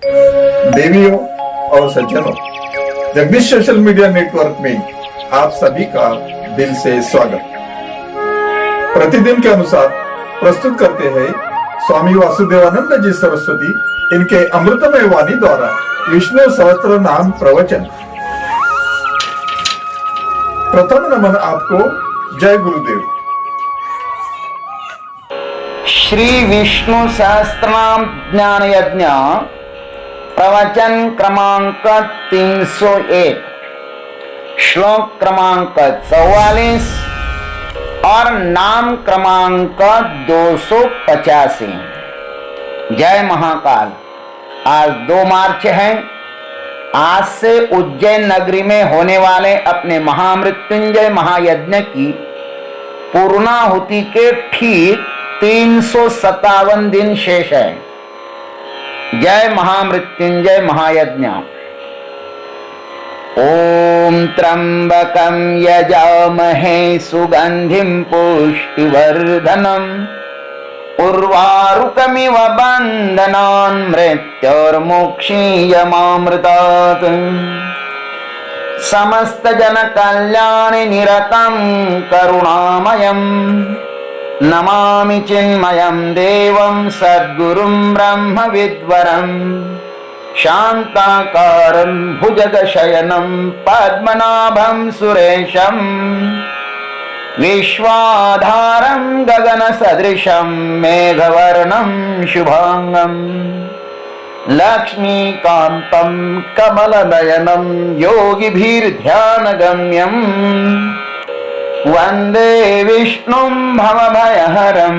देवियों और सज्जनों, जगदीश सोशल मीडिया नेटवर्क में आप सभी का दिल से स्वागत। प्रतिदिन के अनुसार प्रस्तुत करते हैं स्वामी वासुदेवानंद जी सरस्वती इनके अमृतमय वाणी द्वारा विष्णु सहस्त्र नाम प्रवचन। प्रथम नमन आपको। जय गुरुदेव। श्री विष्णु सहस्त्रनाम ज्ञान यज्ञ प्रवचन क्रमांक 301, श्लोक क्रमांक 44 और नाम क्रमांक 285। जय महाकाल। आज 2 मार्च है। आज से उज्जैन नगरी में होने वाले अपने महामृत्युंजय महायज्ञ की पूर्णाहुति के ठीक 357 दिन शेष है। जय महामृत्युंजय महायज्ञ। ओम त्र्यंबकं यजामहे सुगंधिं पुष्टिवर्धनम् उर्वारुकमिव बन्धनान् मृत्योर्मुक्षीयमामृतात्। समस्त जन कल्याणि निरतं करुणामयम् नमामि चिन्मयं देवं सद्गुरुं ब्रह्मविद्वरं शान्ताकारं भुजगशयनं पद्मनाभं सुरेशं विश्वाधारं गगनसदृशं मेघवर्णं शुभांगं लक्ष्मीकान्तं कमलनयनं योगिभिर्ध्यानगम्यं वंदे विष्णुं भवभयहरं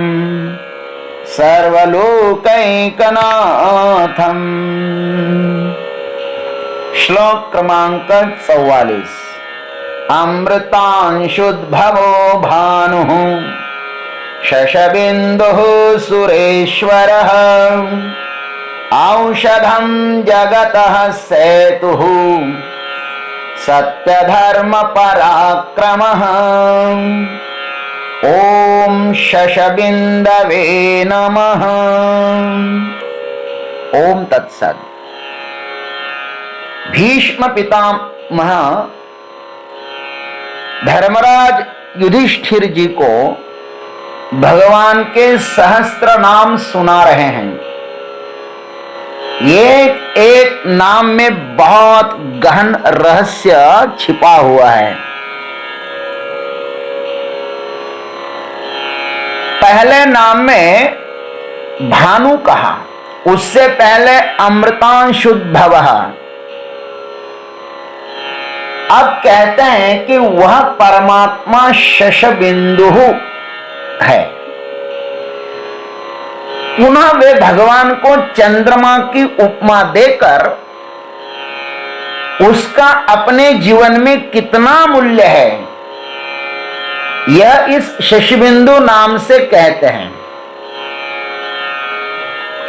सर्वलोकैकनाथम्। श्लोक क्रमांक 44। अमृतांशुद्भवो भानुः शशबिन्दुः सुरेश्वरः औषधं जगतः सेतुः सत्यधर्म पराक्रमः। ओम शशबिंदवे नमः। ओम तत्सद। भीष्म पितामह धर्मराज युधिष्ठिर जी को भगवान के सहस्त्र नाम सुना रहे हैं। एक एक नाम में बहुत गहन रहस्य छिपा हुआ है। पहले नाम में भानु कहा, उससे पहले अमृतांशुद्भवः। अब कहते हैं कि वह परमात्मा शशबिंदु है। पुनः वे भगवान को चंद्रमा की उपमा देकर उसका अपने जीवन में कितना मूल्य है यह इस शशबिंदु नाम से कहते हैं।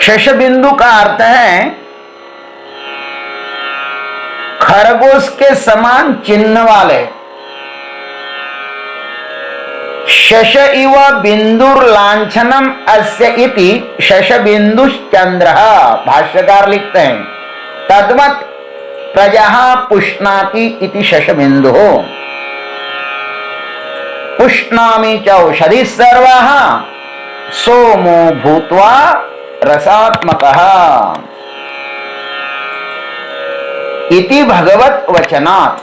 शशबिंदु का अर्थ है खरगोश के समान चिन्ह वाले। शश इव बिंदुर्लांछनम अस्य इति शशबिंदुश्चंद्रः। भाष्यकार लिखते हैं तद्वत् प्रजः पुष्णाति इति शशबिंदुः। पुष्णामि च औषधिः सर्वः सोमो भूत्वा रसात्मकः इति भगवत वचनात्।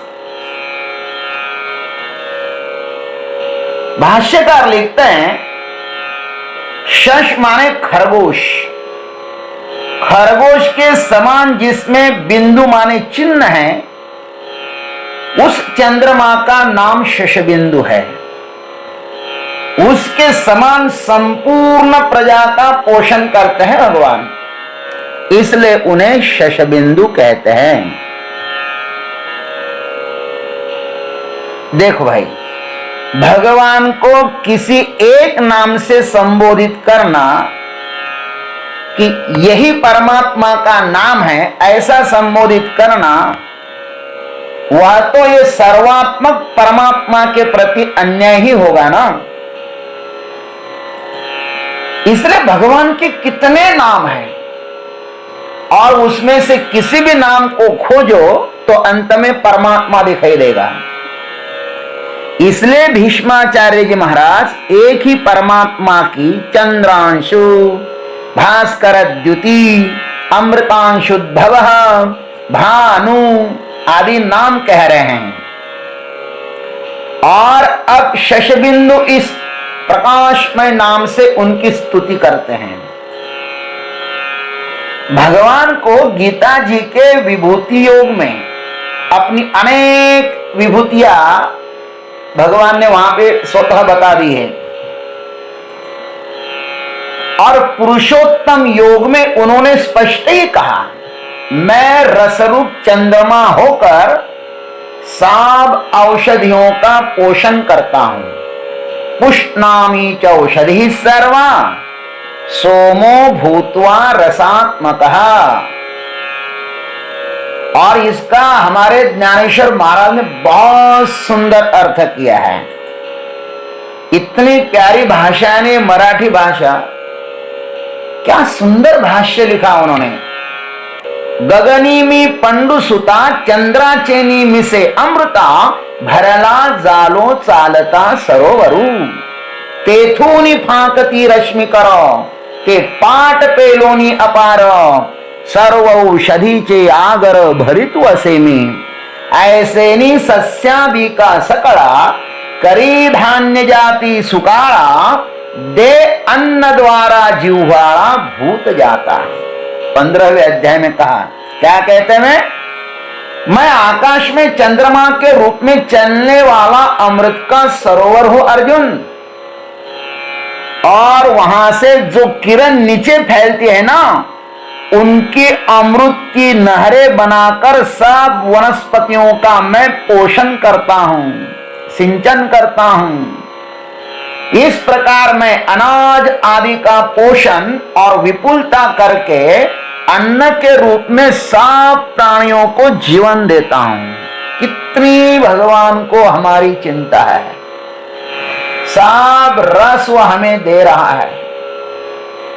भाष्यकार लिखते हैं शश माने खरगोश, खरगोश के समान जिसमें बिंदु माने चिन्ह है, उस चंद्रमा का नाम शशबिंदु है। उसके समान संपूर्ण प्रजा का पोषण करते हैं भगवान, इसलिए उन्हें शशबिंदु कहते हैं। देखो भाई, भगवान को किसी एक नाम से संबोधित करना कि यही परमात्मा का नाम है, ऐसा संबोधित करना, वह तो ये सर्वात्मक परमात्मा के प्रति अन्याय ही होगा ना। इसलिए भगवान के कितने नाम हैं, और उसमें से किसी भी नाम को खोजो तो अंत में परमात्मा दिखाई देगा। इसलिए भीष्माचार्य जी महाराज एक ही परमात्मा की चंद्रांशु, भास्कर द्युति, अमृतांशुद्भव, भानु आदि नाम कह रहे हैं। और अब शशबिंदु इस प्रकाशमय नाम से उनकी स्तुति करते हैं। भगवान को गीता जी के विभूति योग में अपनी अनेक विभूतियां भगवान ने वहां पे स्वतः बता दी है। और पुरुषोत्तम योग में उन्होंने स्पष्ट ही कहा, मैं रसरूप चंद्रमा होकर सब औषधियों का पोषण करता हूं। पुष्णामि च औषधि सर्वा सोमो भूत्वा रसात्मकः। और इसका हमारे ज्ञानेश्वर महाराज ने बहुत सुंदर अर्थ किया है। इतनी प्यारी भाषा ने, मराठी भाषा, क्या सुंदर भाष्य लिखा उन्होंने। गगनी में पंडु सुता चंद्राचेनी मिसे अमृता भरला जालो चालता सरोवरू तेथूनी फाकती रश्मि करो के पाट पेलोनी अपार सर्व औषधीचे आगर भरितु असेमी ऐसेनी सस्यादि का सकळा करी धान्य जाती सुकाळा दे अन्न द्वारा जिह्वाळा भूत जाता। 15वें अध्याय में कहा, क्या कहते हैं? मैं आकाश में चंद्रमा के रूप में चलने वाला अमृत का सरोवर हूं अर्जुन। और वहां से जो किरण नीचे फैलती है ना, उनकी अमृत की नहरें बनाकर सब वनस्पतियों का मैं पोषण करता हूं, सिंचन करता हूं। इस प्रकार मैं अनाज आदि का पोषण और विपुलता करके अन्न के रूप में सब प्राणियों को जीवन देता हूं। कितनी भगवान को हमारी चिंता है। सब रस वह हमें दे रहा है।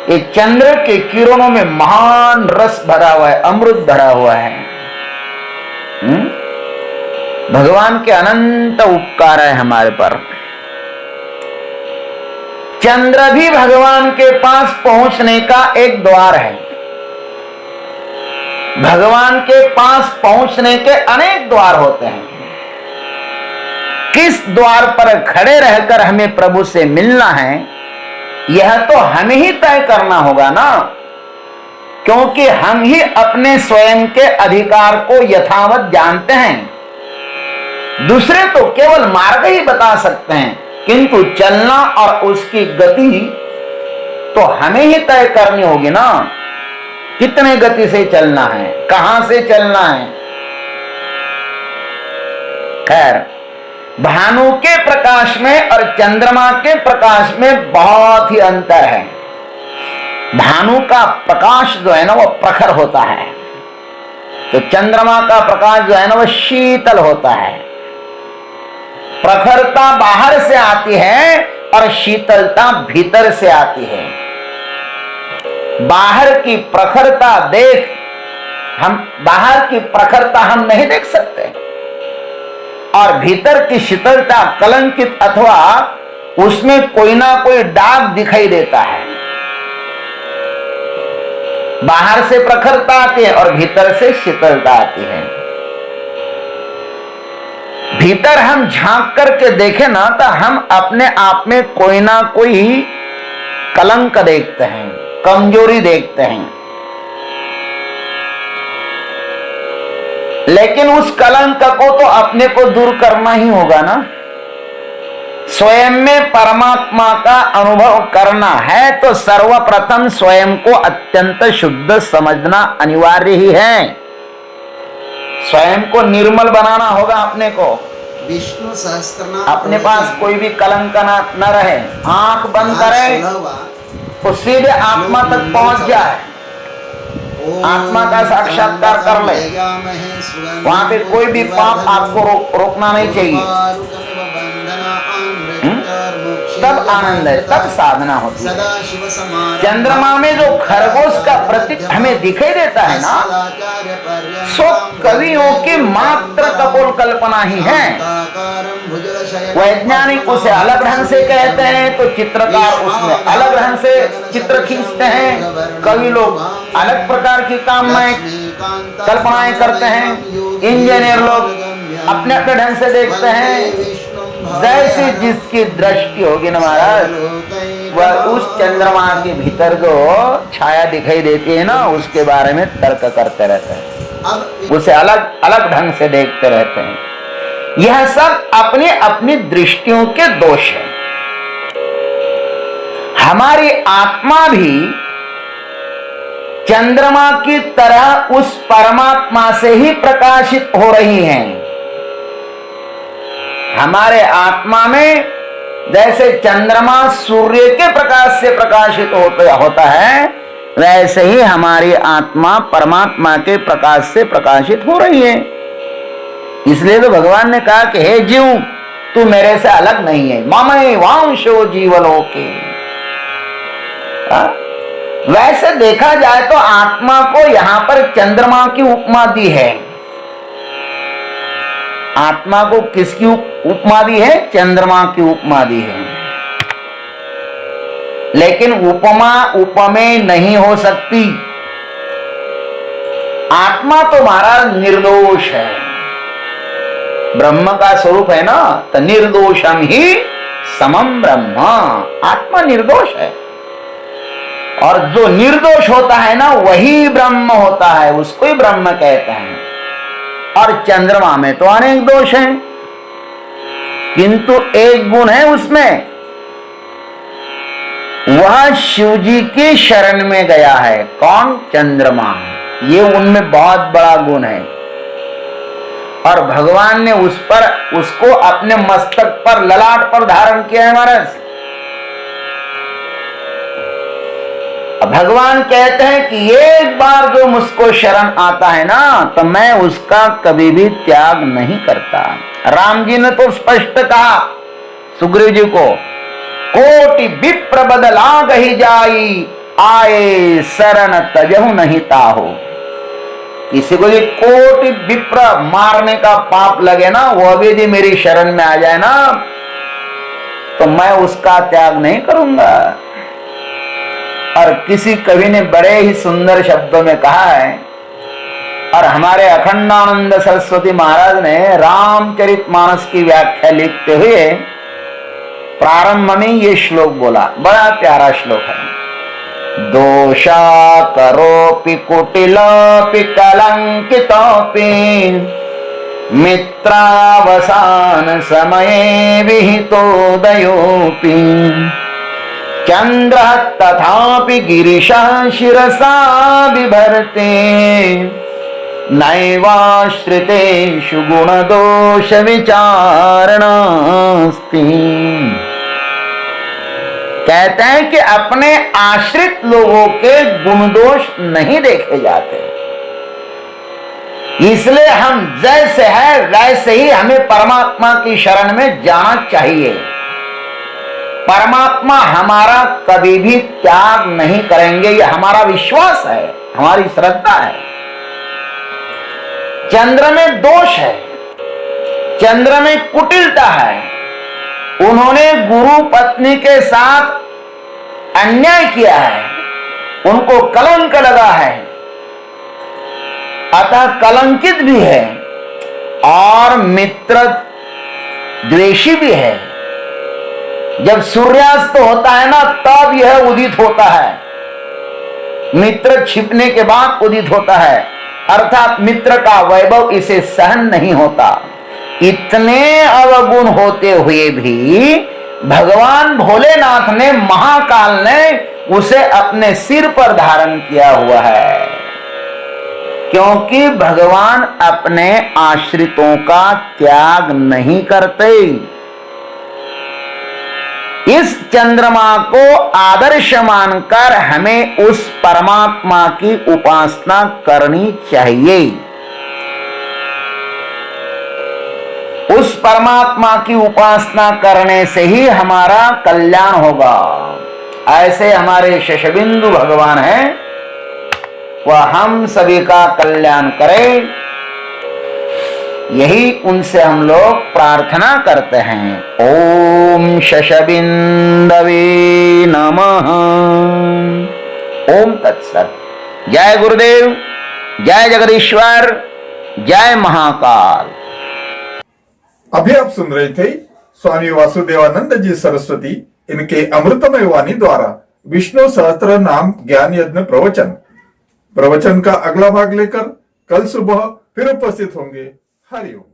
ये चंद्र के किरणों में महान रस भरा हुआ है, अमृत भरा हुआ है। भगवान के अनंत उपकार है हमारे पर। चंद्र भी भगवान के पास पहुंचने का एक द्वार है। भगवान के पास पहुंचने के अनेक द्वार होते हैं। किस द्वार पर खड़े रहकर हमें प्रभु से मिलना है, यह तो हमें ही तय करना होगा ना, क्योंकि हम ही अपने स्वयं के अधिकार को यथावत जानते हैं। दूसरे तो केवल मार्ग ही बता सकते हैं, किंतु चलना और उसकी गति तो हमें ही तय करनी होगी ना। कितने गति से चलना है, कहां से चलना है। खैर, भानु के प्रकाश में और चंद्रमा के प्रकाश में बहुत ही अंतर है। भानु का प्रकाश जो है ना वो प्रखर होता है, तो चंद्रमा का प्रकाश जो है ना वो शीतल होता है। प्रखरता बाहर से आती है और शीतलता भीतर से आती है। बाहर की प्रखरता बाहर की प्रखरता हम नहीं देख सकते, और भीतर की शीतलता कलंकित अथवा उसमें कोई ना कोई दाग दिखाई देता है। बाहर से प्रखरता आती है और भीतर से शीतलता आती है। भीतर हम झांक करके देखें ना, तो हम अपने आप में कोई ना कोई कलंक देखते हैं, कमजोरी देखते हैं। लेकिन उस कलंक को तो अपने को दूर करना ही होगा ना। स्वयं में परमात्मा का अनुभव करना है तो सर्वप्रथम स्वयं को अत्यंत शुद्ध समझना अनिवार्य ही है। स्वयं को निर्मल बनाना होगा अपने को। विष्णु सहस्त्रनाम अपने पास कोई भी कलंक न रहे। आंख बंद करे तो सीधे आत्मा तक पहुंच जाए, आत्मा का साक्षात्कार कर ले। वहां पे कोई भी पाप आपको रोकना नहीं चाहिए। तब आनंद है, तब साधना होती है। चंद्रमा में जो खरगोश का प्रतीक हमें दिखाई देता है ना, सो कवियों की मात्र कपोल कल्पना ही है। वैज्ञानिक उसे अलग ढंग से कहते हैं, तो चित्रकार उसमें अलग ढंग से चित्र खींचते हैं, कवि लोग अलग प्रकार की कामनाएं कल्पनाएं करते हैं, इंजीनियर लोग अपने अपने ढंग से देखते हैं। जैसे जिसकी दृष्टि होगी ना महाराज, वह उस चंद्रमा के भीतर जो छाया दिखाई देती है ना, उसके बारे में तर्क करते रहते हैं, उसे अलग अलग ढंग से देखते रहते हैं। यह सब अपनी अपनी दृष्टियों के दोष है। हमारी आत्मा भी चंद्रमा की तरह उस परमात्मा से ही प्रकाशित हो रही है। हमारे आत्मा में जैसे चंद्रमा सूर्य के प्रकाश से प्रकाशित होता है, वैसे ही हमारी आत्मा परमात्मा के प्रकाश से प्रकाशित हो रही है। इसलिए तो भगवान ने कहा कि हे जीव, तू मेरे से अलग नहीं है, ममैव वांशो जीवलोके। वैसे देखा जाए तो आत्मा को यहां पर चंद्रमा की उपमा दी है। आत्मा को किसकी उपमा दी है? चंद्रमा की उपमा दी है। लेकिन उपमा उपमेय नहीं हो सकती। आत्मा तो महाराज निर्दोष है, ब्रह्म का स्वरूप है ना, तो निर्दोषम ही समम ब्रह्म। आत्मा निर्दोष है, और जो निर्दोष होता है ना, वही ब्रह्म होता है, उसको ही ब्रह्म कहते हैं। और चंद्रमा में तो अनेक दोष हैं, किंतु एक गुण है उसमें, वह शिव जी की शरण में गया है। कौन? चंद्रमा। ये उनमें बहुत बड़ा गुण है, और भगवान ने उसको अपने मस्तक पर, ललाट पर धारण किया है महाराज। भगवान कहते हैं कि एक बार जो मुझको शरण आता है ना, तो मैं उसका कभी भी त्याग नहीं करता। राम जी ने तो स्पष्ट कहा सुग्रीव जी को, कोटि विप्र बदला गही जाई, आए शरण तजहु नहीं ताहो। किसी को ये कोटि विप्र मारने का पाप लगे ना, वो भी यदि मेरी शरण में आ जाए ना, तो मैं उसका त्याग नहीं करूंगा। और किसी कवि ने बड़े ही सुंदर शब्दों में कहा है, और हमारे अखंडानंद सरस्वती महाराज ने रामचरितमानस की व्याख्या लिखते हुए प्रारंभ में ये श्लोक बोला, बड़ा प्यारा श्लोक है। दोषा करोपि कुटिलोपि कलंकितोपि मित्रावसान समये विहितोदयोपि चंद्र तथापि गिरिशः शिरसा बिभर्ते नैवाश्रितेषु गुणदोष विचारणास्ति। कहते हैं कि अपने आश्रित लोगों के गुण दोष नहीं देखे जाते, इसलिए हम जैसे है वैसे ही हमें परमात्मा की शरण में जाना चाहिए। परमात्मा हमारा कभी भी त्याग नहीं करेंगे, यह हमारा विश्वास है, हमारी श्रद्धा है। चंद्र में दोष है, चंद्र में कुटिलता है। उन्होंने गुरु पत्नी के साथ अन्याय किया है, उनको कलंक लगा है, अतः कलंकित भी है, और मित्र द्वेषी भी है। जब सूर्यास्त होता है ना, तब यह उदित होता है, मित्र छिपने के बाद उदित होता है, अर्थात मित्र का वैभव इसे सहन नहीं होता। इतने अवगुण होते हुए भी भगवान भोलेनाथ ने, महाकाल ने उसे अपने सिर पर धारण किया हुआ है, क्योंकि भगवान अपने आश्रितों का त्याग नहीं करते। इस चंद्रमा को आदर्श मानकर हमें उस परमात्मा की उपासना करनी चाहिए। उस परमात्मा की उपासना करने से ही हमारा कल्याण होगा। ऐसे हमारे शशबिंदु भगवान हैं, वह हम सभी का कल्याण करें, यही उनसे हम लोग प्रार्थना करते हैं। ओम शशबिंदवे नमः। ओम तत्सत। जय गुरुदेव, जय जगदीश्वर, जय महाकाल। अभी आप सुन रहे थे स्वामी वासुदेवानंद जी सरस्वती इनके अमृतमय वाणी द्वारा विष्णु सहस्त्र नाम ज्ञान यज्ञ प्रवचन का अगला भाग लेकर कल सुबह फिर उपस्थित होंगे। हरिओम।